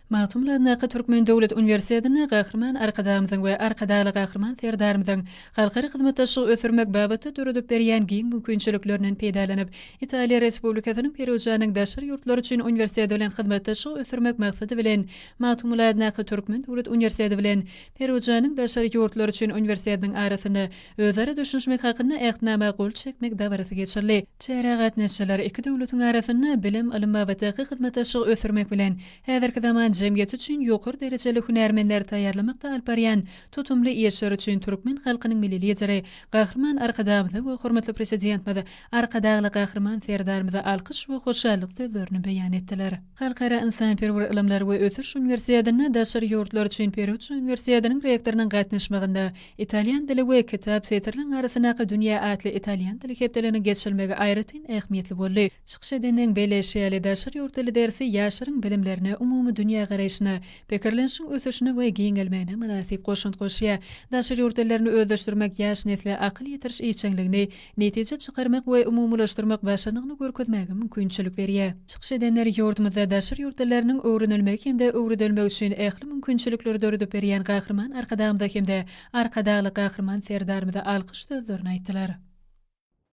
Matumla Türkmen Dowlet Üniversitesine gahryman arkadamyň we arkadaly gahryman serdarmyň halkary hyzmatdaşygy ösürmek babaty döredip berýän giň mümkinçiliklerinden peýdalanıp Italiýa Respublikasynyň Perugiýanyň daşary ýurtlary üçin üniversitet bilen hyzmatdaşygy ösürmek maksady bilen Matumla Türkmen Dowlet Üniversitesi bilen Perugiýanyň daşary ýurtlary üçin üniversitetiň arasyny özara düşünmek hakynda ähtnama gol çekmek dabarasy geçirli. Çäragat näşeler iki dowlatyň arasyny bilim, ilim we täkik hyzmatdaşygy ösürmek bilen häzirki zaman cemiyet üçün ýokary derejeli hünärmenler taýýarlamakda alyp barýan tutumly işler üçün türkmen halkynyň milli lideri gahryman arkadamyzy we hormatly presidentimiz arkadaly gahryman serdarymyza alkyş we hoşallyk sözlerini beýan etdiler. Halkara insanperwer ilimler we ösüş üniversitetine daşary ýurtlar üçin Perugia Üniversitetiniň rektorynyň gatnaşmagynda Italiýan dili we kitap setirleriň arasyna dünýä atly Italiýan dili hepdeleriniň geçirilmegi aýratyn ähmiýetli boldy. Çykyş edeniň beleşýäli daşary ýurt dili dersi ýaşaryň bilimlerini umumy dünýä garaýşyny, pikirlenşiň ösüşini we giňelmegine münasip goşunt goşýa, daşary ýurt dillerini özleşdirmek ýaş nesle akyl ýetiriş içiňligini netije çykarmak we umumlaşdyrmak başanygyny görkezmäge mümkinçilik berýär. Çykyş edenler ýurdumyzda daşary ýurt dilleriniň öwrenilmegi hemde öwredilmegi üçin ähli mümkinçilikleri döredip berýän gahryman arkadamyza hemde arkadaly gahryman serdarymyza alkyş sözlerini aýtdylar.